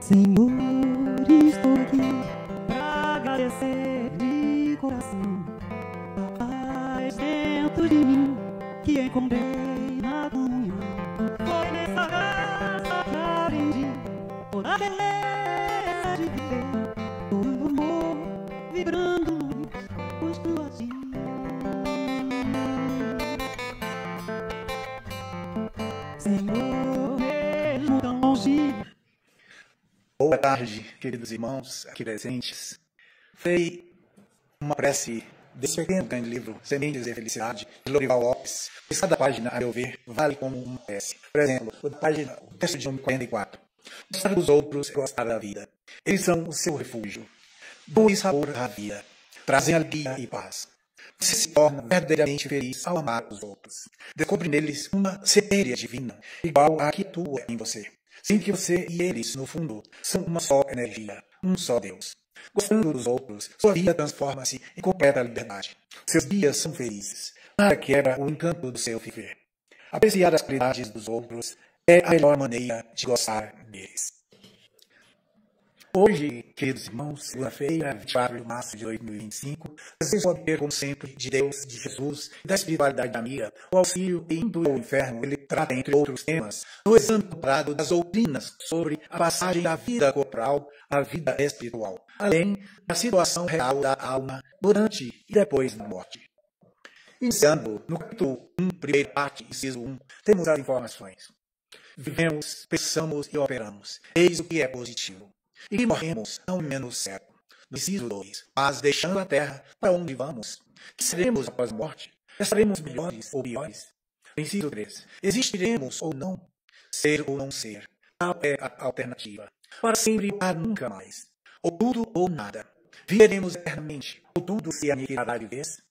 Senhor, estou aqui pra agradecer de coração a paz dentro de mim que encontrei na comunhão. Foi nessa graça que aprendi toda a beleza de viver, todo o amor vibrando luz, justo assim. Senhor, mesmo tão longe. Boa tarde, queridos irmãos aqui presentes. Foi uma prece desse pequeno grande livro, Sementes de Felicidade, de Lorival Lopes. Cada página, a meu ver, vale como uma prece. Por exemplo, o texto de número 44. Gostar dos outros é gostar da vida. Eles são o seu refúgio. Dom e sabor à vida. Trazem alegria e paz. Você se torna verdadeiramente feliz ao amar os outros. Descobre neles uma centelha divina, igual à que atua em você. Sinto que você e eles, no fundo, são uma só energia, um só Deus. Gostando dos outros, sua vida transforma-se em completa liberdade. Seus dias são felizes. Nada quebra o encanto do seu viver. Apreciar as qualidades dos outros é a melhor maneira de gostar deles. Hoje, queridos irmãos, segunda-feira, 24 de março de 2025, vocês podem ter, como sempre, de Deus, de Jesus e da espiritualidade da amiga, o auxílio e indo ao inferno. Ele trata, entre outros temas, no exame comparado das doutrinas sobre a passagem da vida corporal à vida espiritual, além da situação real da alma durante e depois da morte. Iniciando no capítulo 1, primeira parte, inciso 1, temos as informações. Vivemos, pensamos e operamos. Eis o que é positivo. E morremos, não menos certo. No inciso 2. Mas deixando a terra, para onde vamos? Que seremos após a morte? Estaremos melhores ou piores? No inciso 3. Existiremos ou não? Ser ou não ser? Tal é a alternativa. Para sempre ou para nunca mais. Ou tudo ou nada. Viveremos eternamente, ou tudo se aniquilará de vez?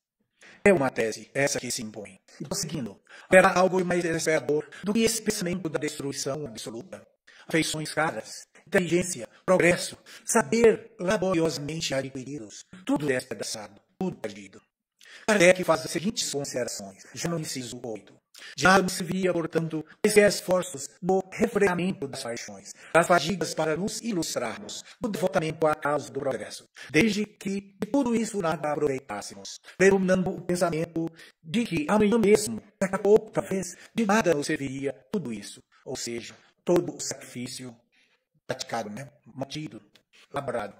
É uma tese, essa que se impõe. E prosseguindo, haverá algo mais desesperador do que esse pensamento da destruição absoluta. Afeições caras, inteligência, progresso, saber laboriosamente adquiridos, tudo despedaçado, tudo perdido. Kardec faz as seguintes considerações, já no inciso 8. De nada nos servia, portanto, quaisquer esforços no refreamento das paixões, das fadigas para nos ilustrarmos no devotamento à causa do progresso, desde que de tudo isso nada aproveitássemos, predominando o pensamento de que amanhã mesmo, daqui a pouco, talvez, de nada nos serviria tudo isso, ou seja, todo o sacrifício praticado, mantido, labrado.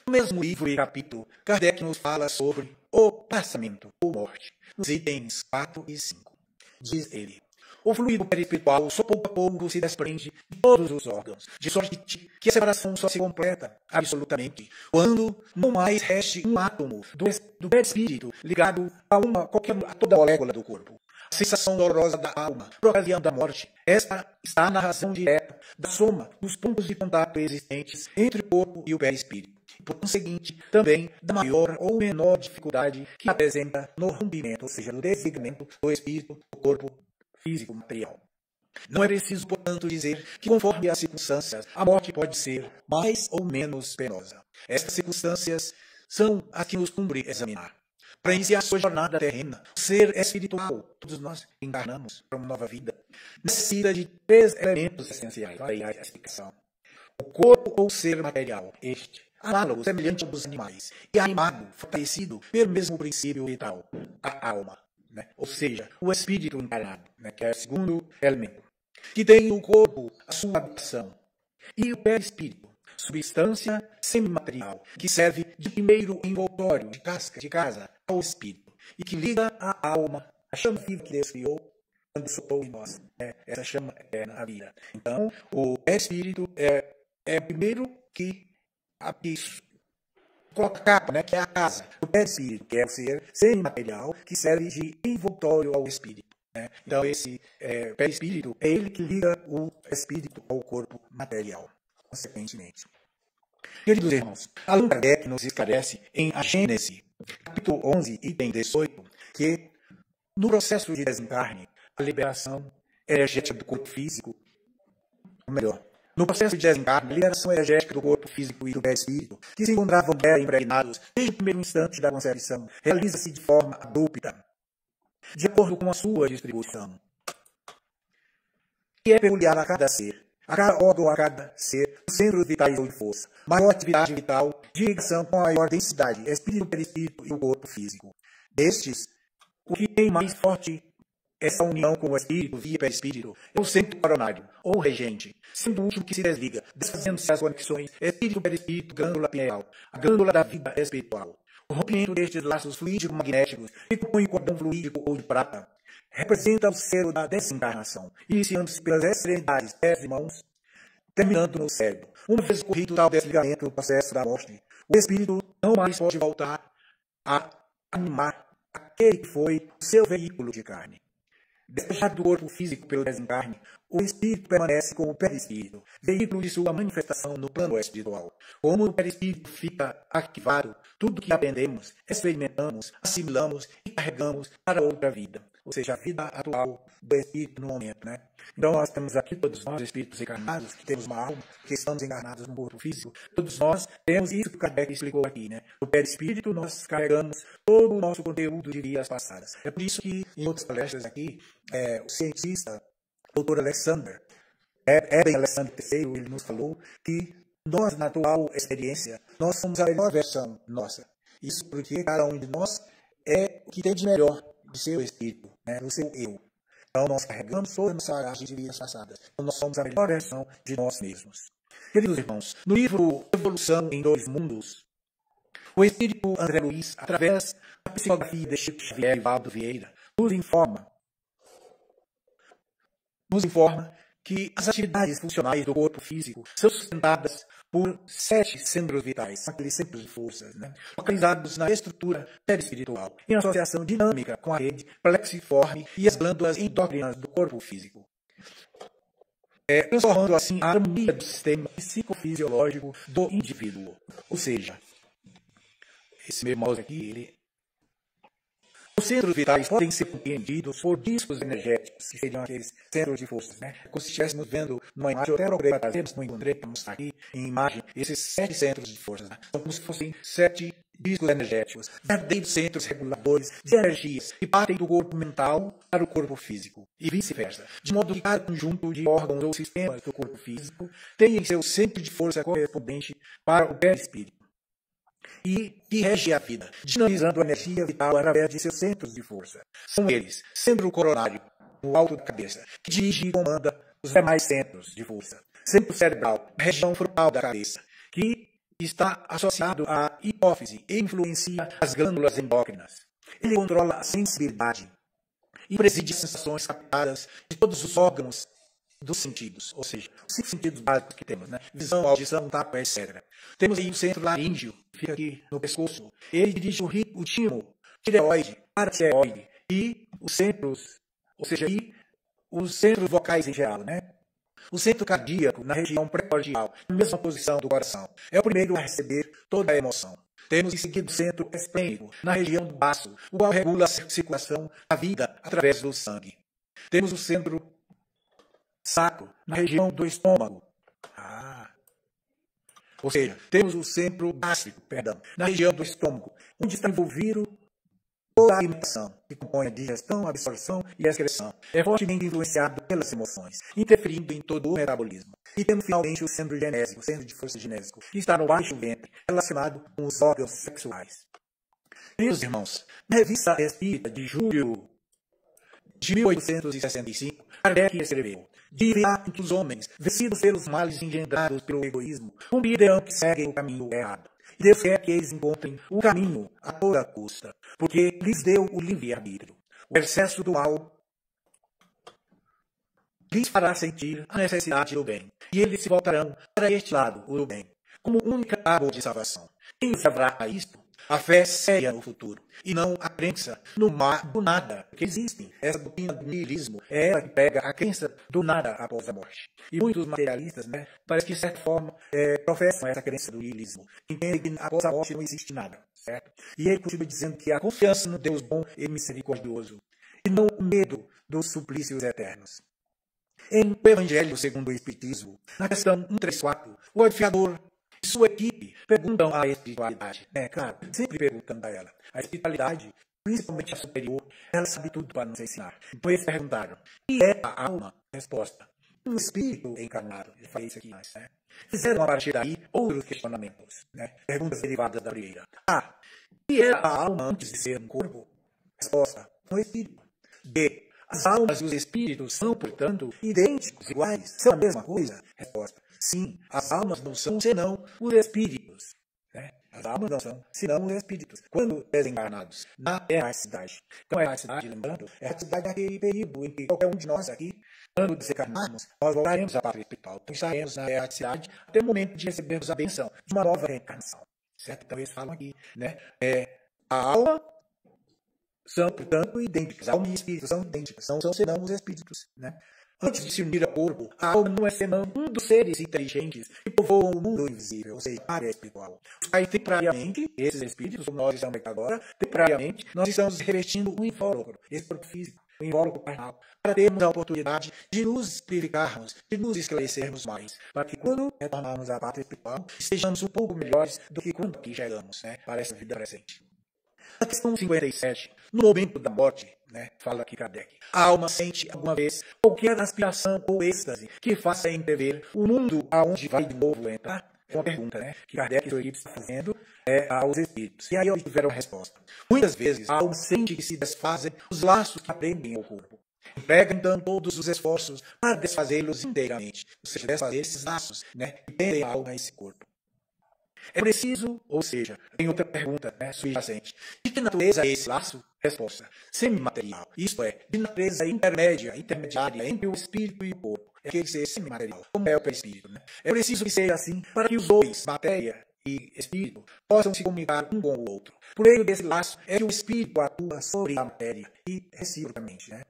No mesmo livro e capítulo, Kardec nos fala sobre o passamento ou morte, nos itens 4 e 5. Diz ele: o fluido perispiritual só pouco a pouco se desprende de todos os órgãos, de sorte que a separação só se completa, absolutamente, quando não mais reste um átomo do perispírito ligado a toda a molécula do corpo. A sensação dolorosa da alma, por ocasião da morte, esta está na razão direta da soma dos pontos de contato existentes entre o corpo e o perispírito, e, por conseguinte, também da maior ou menor dificuldade que apresenta no rompimento, ou seja, no desligamento do espírito do corpo físico material. Não é preciso, portanto, dizer que, conforme as circunstâncias, a morte pode ser mais ou menos penosa. Estas circunstâncias são as que nos cumpre examinar. Para iniciar sua jornada terrena, o ser espiritual, todos nós encarnamos para uma nova vida, necessita de 3 elementos essenciais. Olha aí a explicação. O corpo ou ser material, este, análogo, semelhante ao dos animais, e animado, fortalecido pelo mesmo princípio vital, a alma, ou seja, o espírito encarnado, que é o segundo elemento, que tem o corpo, a sua habitação, e o perispírito, substância semimaterial, que serve de primeiro envoltório de casca de casa ao espírito, e que liga a alma, a chama viva que Deus criou quando soprou em nós, essa chama eterna, a vida. Então, o espírito é o primeiro que coloca a capa, que é a casa, o perispírito, que é o ser semimaterial, que serve de envoltório ao espírito. Então, esse perispírito é ele que liga o espírito ao corpo material, consequentemente. Queridos irmãos, Allan Kardec nos esclarece em A Gênese, capítulo 11, item 18, que no processo de desencarne, a liberação energética do corpo físico, ou melhor, no processo de desencarne, a liberação energética do corpo físico e do perispírito, que se encontravam impregnados desde o primeiro instante da concepção, realiza-se de forma abrupta, de acordo com a sua distribuição, que é peculiar a cada ser. A cada órgão, a cada ser, os centros vitais ou de força, maior atividade vital, de ligação com maior densidade, espírito, perispírito e o corpo físico. Destes, o que tem mais forte essa união com o espírito via perispírito é o centro coronário, ou regente, sendo o último que se desliga, desfazendo-se as conexões espírito, perispírito, glândula pineal, a glândula da vida espiritual. O rompimento destes laços fluídico-magnéticos que compõem o cordão fluídico ou de prata representa o selo da desencarnação, iniciando-se pelas extremidades, pés e mãos, terminando no cérebro. Uma vez ocorrido tal desligamento do processo da morte, o espírito não mais pode voltar a animar aquele que foi o seu veículo de carne. Despejado do corpo físico pelo desencarne, o espírito permanece como perispírito, veículo de sua manifestação no plano espiritual. Como o perispírito fica arquivado, tudo que aprendemos, experimentamos, assimilamos e carregamos para outra vida, ou seja, a vida atual do espírito no momento, né? Então nós temos aqui todos nós, espíritos encarnados, que temos uma alma, que estamos encarnados no corpo físico, todos nós temos isso que o Kardec explicou aqui, né? No perispírito nós carregamos todo o nosso conteúdo de vidas passadas. É por isso que em outras palestras aqui, o cientista, Dr. Alexander, Eben Alexander III, ele nos falou que nós, na atual experiência, nós somos a melhor versão nossa. Isso porque cada um de nós é o que tem de melhor do seu espírito, né, do seu eu. Então nós carregamos toda a nossa bagagem de vidas passadas. Então nós somos a melhor versão de nós mesmos. Queridos irmãos, no livro Evolução em Dois Mundos, o espírito André Luiz, através da psicografia de Chico Xavier e Valdo Vieira, nos informa que as atividades funcionais do corpo físico são sustentadas por 7 centros vitais, aqueles centros de forças, né, localizados na estrutura perispiritual, em associação dinâmica com a rede plexiforme e as glândulas endócrinas do corpo físico, transformando assim a harmonia do sistema psicofisiológico do indivíduo. Ou seja, esse meu mouse aqui, os centros vitais podem ser compreendidos por discos energéticos, que seriam aqueles centros de forças, né? Como se estivéssemos vendo numa imagem, eu até procurei para trazer, mas não encontrei para mostrar aqui em imagem, esses 7 centros de forças, né? São como se fossem 7 discos energéticos, verdadeiros centros reguladores de energias que partem do corpo mental para o corpo físico, e vice-versa, de modo que cada conjunto de órgãos ou sistemas do corpo físico tem em seu centro de força correspondente para o perispírito, e que rege a vida, dinamizando a energia vital através de seus centros de força. São eles, centro coronário, no alto da cabeça, que dirige e comanda os demais centros de força. Centro cerebral, região frontal da cabeça, que está associado à hipófise e influencia as glândulas endócrinas. Ele controla a sensibilidade e preside as sensações captadas de todos os órgãos dos sentidos, ou seja, os 5 sentidos básicos que temos, né? Visão, audição, tato, etc. Temos aí o centro laríngeo, que fica aqui no pescoço. Ele dirige o timo, tireoide, paratireoide e os centros, ou seja, e os centros vocais em geral, né? O centro cardíaco, na região pré-cordial, na mesma posição do coração, é o primeiro a receber toda a emoção. Temos em seguida o centro esplênico, na região do baço, o qual regula a circulação da vida através do sangue. Temos o centro sacro, na região do estômago. Ou seja, temos o centro gástrico, na região do estômago, onde está envolvido toda a alimentação, que compõe a digestão, a absorção e a excreção. É fortemente influenciado pelas emoções, interferindo em todo o metabolismo. E temos finalmente o centro genésico, o centro de força genésico, que está no baixo ventre, relacionado com os órgãos sexuais. Meus irmãos, na revista Espírita de julho de 1865, Kardec escreveu: vive há entre os homens, vencidos pelos males engendrados pelo egoísmo, compreendam que seguem o caminho errado. E Deus quer que eles encontrem o caminho a toda custa, porque lhes deu o livre-arbítrio. O excesso do mal lhes fará sentir a necessidade do bem, e eles se voltarão para este lado, o do bem, como única água de salvação. Quem se haverá a isto? A fé séria no futuro, e não a crença no do nada que existe. Essa doutrina do niilismo é ela que pega a crença do nada após a morte. E muitos materialistas, né, parece que de certa forma professam essa crença do niilismo. Entendem que após a morte não existe nada, certo? E ele continua dizendo que a confiança no Deus bom e misericordioso, e não o medo dos suplícios eternos. Em O Evangelho segundo o Espiritismo, na questão 134, o edificador e sua equipe perguntam à espiritualidade, né? Claro, sempre perguntando a ela. A espiritualidade, principalmente a superior, ela sabe tudo para nos ensinar. Então eles perguntaram: o que é a alma? Resposta: um espírito encarnado. Eu falei isso aqui antes, né? Fizeram a partir daí outros questionamentos, né? Perguntas derivadas da primeira. A. Que era a alma antes de ser um corpo? Resposta. Um espírito. B. As almas e os espíritos são, portanto, idênticos, iguais? São a mesma coisa? Resposta. Sim, as almas não são senão os espíritos. Né? As almas não são senão os espíritos, quando desencarnados na erraticidade. Então, a erraticidade, lembrando, é a erraticidade daquele período em que qualquer um de nós aqui, quando desencarnarmos, nós voltaremos à pátria espiritual. Então, estaremos na erraticidade até o momento de recebermos a benção de uma nova reencarnação. Certo? Então, eles falam aqui, né? A alma são, portanto, idênticas. A alma e o espírito são idênticos, não são senão os espíritos. Né? Antes de se unir ao corpo, a alma não é senão um dos seres inteligentes que povoam o mundo invisível, ou seja, a área espiritual. Aí, temporariamente, esses espíritos, como nós estamos aqui agora, temporariamente, nós estamos revestindo um invólucro, esse corpo físico, um invólucro carnal, para termos a oportunidade de nos purificarmos, de nos esclarecermos mais, para que quando retornarmos à pátria espiritual, estejamos um pouco melhores do que quando aqui chegamos, né, para essa vida presente. Na questão 57, no momento da morte, né, fala aqui Kardec, a alma sente alguma vez qualquer aspiração ou êxtase que faça entrever o mundo aonde vai de novo entrar? É uma pergunta, né, que Kardec e sua equipe está fazendo aos espíritos. E aí eles tiveram a resposta. Muitas vezes a alma sente que se desfazem os laços que prendem ao corpo. Emprega então todos os esforços para desfazê-los inteiramente, ou seja, desfazer esses laços, né, que prendem a alma a esse corpo. É preciso, ou seja, tem outra pergunta, né, subjacente. De que natureza é esse laço? Resposta. Semimaterial. Isto é, de natureza intermediária entre o espírito e o corpo. É aquele ser semimaterial, como é o perispírito. Né? É preciso que seja assim para que os dois, matéria e espírito, possam se comunicar um com o outro. Por meio desse laço é que o espírito atua sobre a matéria e reciprocamente. Né?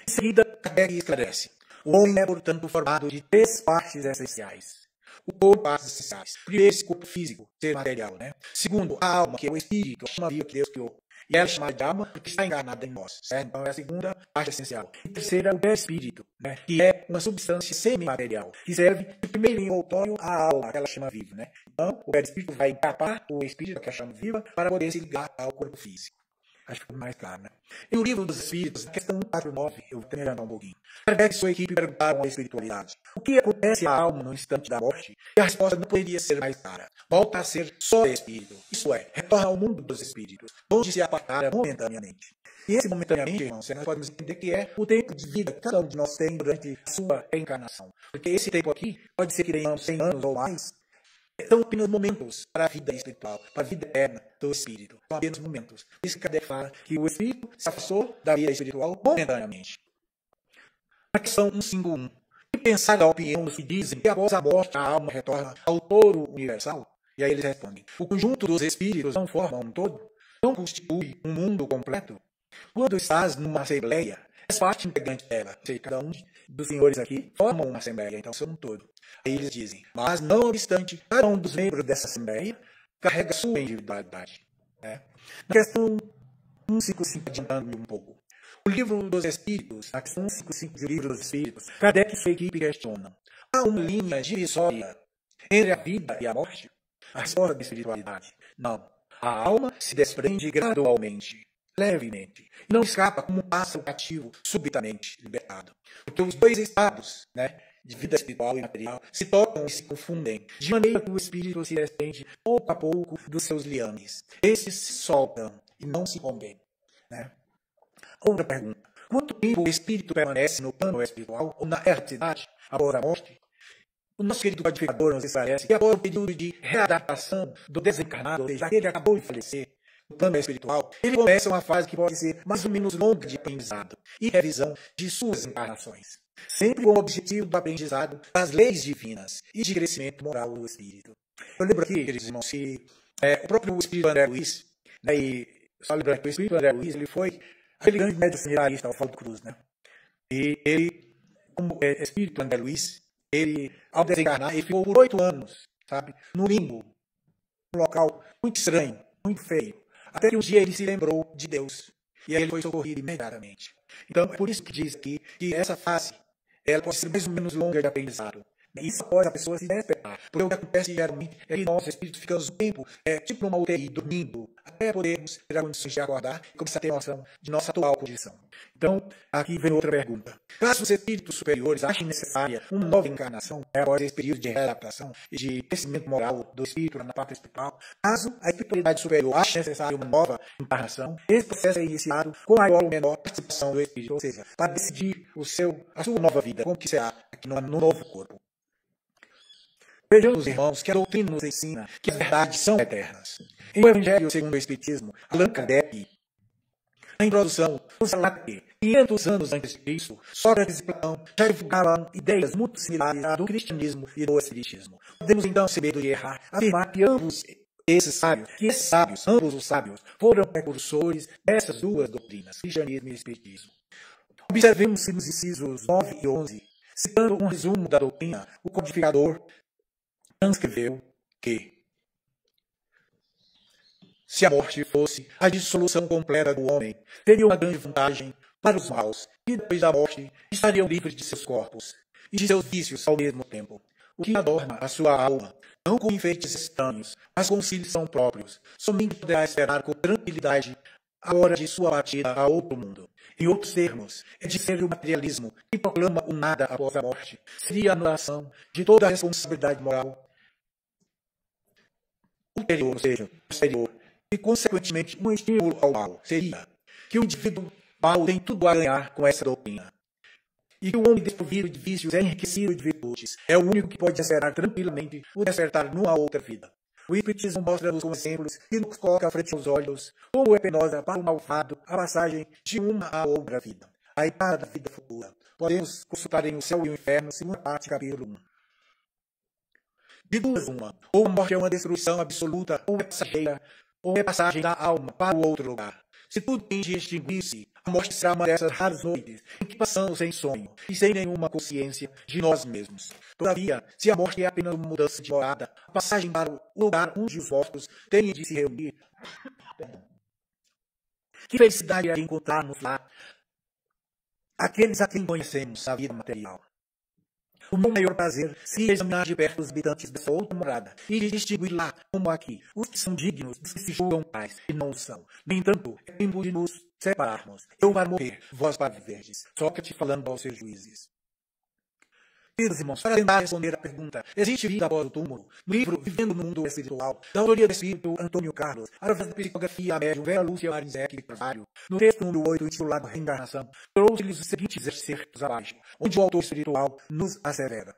Em seguida, Kardec esclarece. O homem é, portanto, formado de 3 partes essenciais. O corpo, partes essenciais. Primeiro, esse corpo físico, ser material, né? Segundo, a alma, que é o espírito, a chama viva que Deus criou. E ela é chamada de alma porque está encarnada em nós, certo? Então, é a segunda parte essencial. E terceira, o perispírito, né? Que é uma substância semimaterial, que serve de primeiro envoltório à alma, que ela chama viva, né? Então, o perispírito vai encapar o espírito, que é a chama viva, para poder se ligar ao corpo físico. Acho que ficou mais claro, né? E no livro dos Espíritos, na questão 149, eu vou terminar um pouquinho. Kardec e sua equipe perguntaram à espiritualidade: o que acontece à alma no instante da morte? E a resposta não poderia ser mais clara. Volta a ser só espírito. Isso é, retorna ao mundo dos espíritos, onde se apartara momentaneamente. E esse momentaneamente, irmãos, nós podemos entender que é o tempo de vida que cada um de nós tem durante a sua reencarnação. Porque esse tempo aqui pode ser que tenhamos 100 anos ou mais. São apenas momentos para a vida espiritual, para a vida eterna do espírito. São apenas momentos. Por isso que Kardec fala que o espírito se afastou da vida espiritual momentaneamente. Na questão 151, que pensar da opinião dos que dizem que após a morte a alma retorna ao todo universal? E aí eles respondem: o conjunto dos espíritos não forma um todo? Não constitui um mundo completo? Quando estás numa assembleia, és parte integrante dela. Ou seja, cada um dos senhores aqui forma uma assembleia, então são um todo. Aí eles dizem: mas não obstante, cada um dos membros dessa assembleia carrega sua individualidade. Né? Na questão 155, adiantando-me um pouco, o livro dos Espíritos, a questão 155 do livro dos Espíritos, Kardec e sua equipe questionam: há uma linha divisória entre a vida e a morte? A resposta da espiritualidade: não. A alma se desprende gradualmente, levemente, e não escapa como um pássaro cativo subitamente libertado. Porque os dois estados, né, de vida espiritual e material, se tocam e se confundem, de maneira que o espírito se desprende pouco a pouco dos seus liames. Esses se soltam e não se rompem. Né? Outra pergunta: quanto tempo o espírito permanece no plano espiritual ou na erraticidade após a morte? O nosso querido codificador nos esclarece que após o período de readaptação do desencarnado, ou seja, aquele que acabou de falecer, no plano espiritual, ele começa uma fase que pode ser mais ou menos longa de aprendizado e revisão de suas encarnações, sempre com o objetivo do aprendizado das leis divinas e de crescimento moral do espírito. Eu lembro aqui, queridos irmãos, que o próprio espírito André Luiz, né, e só lembrando que o espírito André Luiz, ele foi aquele grande médium seminarista, Oswaldo Cruz, né? E ele, como espírito André Luiz, ele, ao desencarnar, ele ficou por 8 anos, sabe, no limbo, num local muito estranho, muito feio. Até que um dia ele se lembrou de Deus. E aí ele foi socorrido imediatamente. Então, é por isso que diz aqui que essa fase ela pode ser mais ou menos longa de aprendizado. Isso após a pessoa se despertar. Porque o que acontece geralmente é que nós, espíritos, ficamos um tempo, tipo numa UTI, dormindo, até podermos ter a condições de acordar e começar a ter noção de nossa atual condição. Então, aqui vem outra pergunta. Caso os espíritos superiores achem necessária uma nova encarnação, após esse período de readaptação e de crescimento moral do espírito na parte espiritual, caso a espiritualidade superior ache necessária uma nova encarnação, esse processo é iniciado com maior ou menor participação do espírito, ou seja, para decidir a sua nova vida, como que será aqui no novo corpo. Vejamos, irmãos, que a doutrina nos ensina que as verdades são eternas. Em o Evangelho segundo o Espiritismo, Allan Kardec, na introdução, nos relata que, 500 anos antes de Cristo, Sócrates e Platão já divulgavam ideias muito similares à do cristianismo e do espiritismo. Podemos então, sem medo de errar, afirmar que esses sábios, ambos os sábios, foram precursores dessas duas doutrinas, cristianismo e espiritismo. Observemos-se nos incisos 9 e 11, citando um resumo da doutrina, o codificador transcreveu que, se a morte fosse a dissolução completa do homem, teria uma grande vantagem para os maus, que depois da morte estariam livres de seus corpos e de seus vícios ao mesmo tempo. O que adorna a sua alma, não com enfeites estranhos, mas com os são próprios, somente poderá esperar com tranquilidade a hora de sua partida a outro mundo. Em outros termos, é dizer o materialismo que proclama o nada após a morte seria a anulação de toda a responsabilidade moral ulterior, ou seja, posterior, e consequentemente um estímulo ao mal seria que o indivíduo mau tem tudo a ganhar com essa doutrina. E que o homem desprovido de vícios é enriquecido de virtudes. É o único que pode esperar tranquilamente o despertar numa outra vida. O Espiritismo mostra-nos como exemplos e nos coloca à frente aos olhos como é penosa para o malvado a passagem de uma a outra vida. A etapa da vida futura. Podemos consultar em O Céu e o Inferno, segunda parte, capítulo 1. De duas uma, ou a morte é uma destruição absoluta, ou é passageira, ou é passagem da alma para o outro lugar. Se tudo tem de extinguir-se, a morte será uma dessas raras noites em que passamos sem sonho e sem nenhuma consciência de nós mesmos. Todavia, se a morte é apenas uma mudança de morada, a passagem para o lugar onde os mortos têm de se reunir, que felicidade é de encontrarmos lá aqueles a quem conhecemos na vida material. O meu maior prazer seria examinar de perto os habitantes dessa outra morada e de distinguir lá, como aqui, os que são dignos dos que se julgam tais e não são. No entanto, é tempo de nos separarmos. Eu para morrer, vós para viverdes. Sócrates falando aos seus juízes. Queridos irmãos, para tentar responder a pergunta, existe vida após o túmulo? No livro Vivendo no Mundo Espiritual, da autoria do espírito Antônio Carlos, através da psicografia a médium Vera Lúcia Marinzec de Carvalho, no texto número 8, intitulado Reencarnação, trouxe-lhes os seguintes excertos abaixo, onde o autor espiritual nos assevera.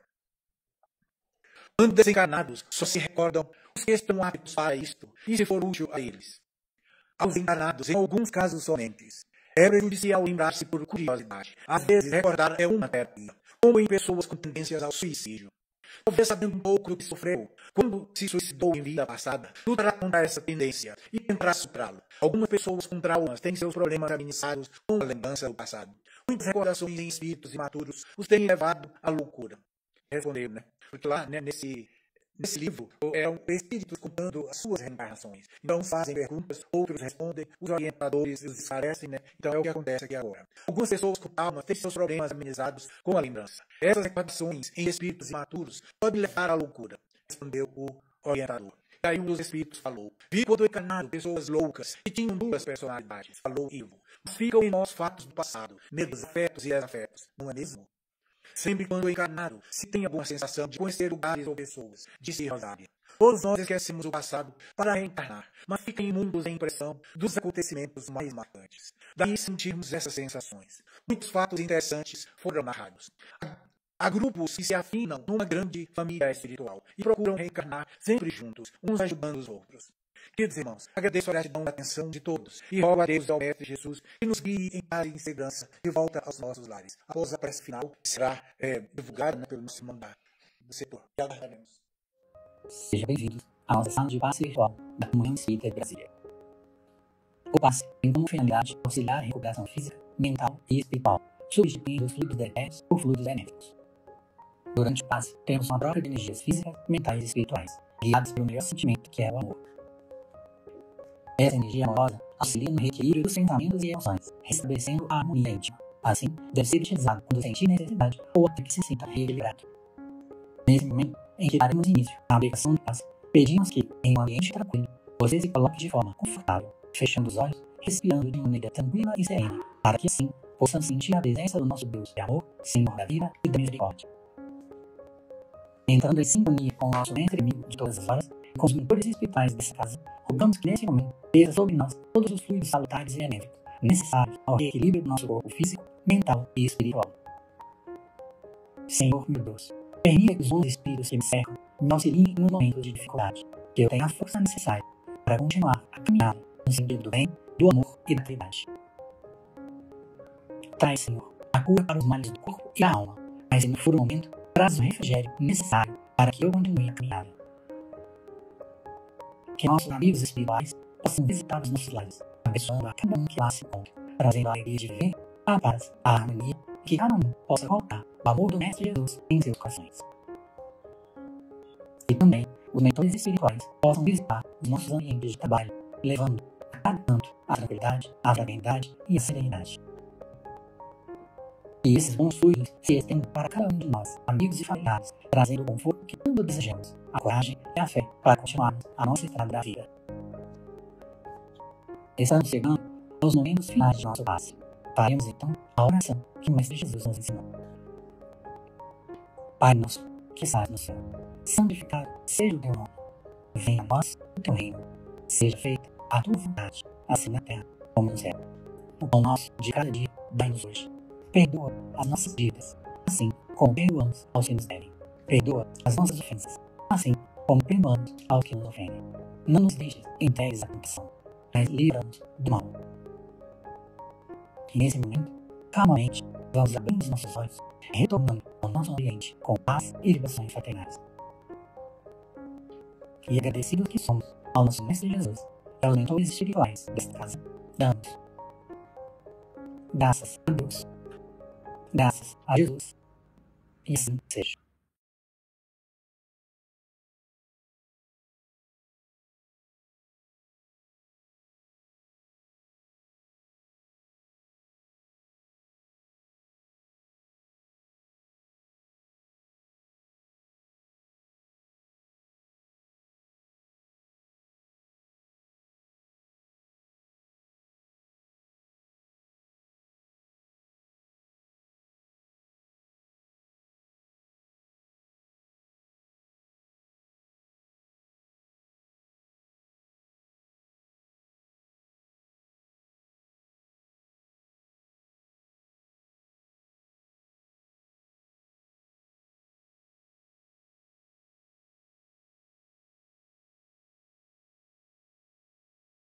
Quando desencarnados, só se recordam os que estão aptos para isto, e se for útil a eles. Aos encarnados, em alguns casos somente, é prejudicial lembrar-se por curiosidade. Às vezes, recordar é uma terapia, como em pessoas com tendências ao suicídio. Talvez sabendo um pouco do que sofreu quando se suicidou em vida passada, lutará contra essa tendência e tentará superá-lo. Algumas pessoas com traumas têm seus problemas amenizados com a lembrança do passado. Muitas recordações em espíritos imaturos os têm levado à loucura. Respondeu, né? Porque lá, né, nesse livro, é um espírito contando as suas reencarnações. Então, uns fazem perguntas, outros respondem, os orientadores os esclarecem, né? Então, é o que acontece aqui agora. Algumas pessoas com alma têm seus problemas amenizados com a lembrança. Essas recordações em espíritos imaturos podem levar à loucura, respondeu o orientador. E aí um dos espíritos falou: vi quando encarnado pessoas loucas que tinham duas personalidades, falou Ivo. Mas ficam em nós fatos do passado, medos, afetos e desafetos, não é mesmo? Sempre quando encarnado, se tem a boa sensação de conhecer lugares ou pessoas, disse Rosália. Todos nós esquecemos o passado para reencarnar, mas ficam imundos em impressão dos acontecimentos mais marcantes. Daí sentirmos essas sensações. Muitos fatos interessantes foram narrados. Há grupos que se afinam numa grande família espiritual e procuram reencarnar sempre juntos, uns ajudando os outros. Queridos irmãos, agradeço a gratidão da atenção de todos e rogo a Deus ao Mestre Jesus que nos guie em paz e em segurança de volta aos nossos lares. Após a prece final, que será divulgada pelo nosso irmão do setor. E aguardaremos. Sejam bem-vindos à nossa sala de passe virtual da Comunhão Espírita de Brasília. O passe tem como finalidade auxiliar a recuperação física, mental e espiritual, substituindo os fluidos deléteros por fluidos benéficos. Durante o passe, temos uma troca de energias físicas, mentais e espirituais, guiadas pelo melhor sentimento, que é o amor. Essa energia amorosa auxilia no reequilíbrio dos pensamentos e emoções, restabelecendo a harmonia íntima. Assim, deve ser utilizado quando sentir necessidade ou até que se sinta reequilibrado. Nesse momento em que daremos início à aplicação de paz, pedimos que, em um ambiente tranquilo, você se coloque de forma confortável, fechando os olhos, respirando de maneira tranquila e serena, para que assim possamos sentir a presença do nosso Deus de amor, Senhor da vida e da misericórdia. Entrando em sintonia com o nosso mestre amigo de todas as horas, e com os mentores espirituais dessa casa, rogamos que nesse momento desça sobre nós todos os fluidos salutares e benéficos necessários ao reequilíbrio do nosso corpo físico, mental e espiritual. Senhor meu Deus, permita que os bons espíritos que me cercam me auxiliem nos momentos de dificuldade, que eu tenha a força necessária para continuar a caminhada no sentido do bem, do amor e da caridade. Traz, Senhor, a cura para os males do corpo e da alma, mas se não for o momento, traz o refrigério necessário para que eu continue a caminhada. Que nossos amigos espirituais possam visitar os nossos lares, abençoando a cada um que lá se encontra, trazendo a alegria de viver, a paz, a harmonia, e que cada um possa colocar o amor do Mestre Jesus em seus corações. E também os mentores espirituais possam visitar os nossos ambientes de trabalho, levando a cada canto a tranquilidade, a fraternidade e a serenidade. E esses bons fluidos se estendem para cada um de nós, amigos e familiares, trazendo o conforto que tanto desejamos, a coragem e a fé para continuarmos a nossa estrada da vida. Estamos chegando aos momentos finais de nosso passe. Faremos então a oração que o Mestre Jesus nos ensinou. Pai nosso, que estás no céu, santificado seja o teu nome. Venha a nós o teu reino. Seja feita a tua vontade, assim na terra como no céu. O pão nosso de cada dia dai-nos hoje. Perdoa as nossas dívidas, assim como perdoamos aos que nos devem. Perdoa as nossas ofensas, assim como perdoamos aos que nos ofendem. Não nos deixes entregues à tentação, mas livra-nos do mal. E nesse momento, calmamente, vamos abrindo os nossos olhos, retornando ao nosso ambiente com paz e vibrações fraternais. E agradecidos que somos ao nosso Mestre Jesus e aos mentores espirituais desta casa, damos graças a Deus, graças a Jesus, e assim seja.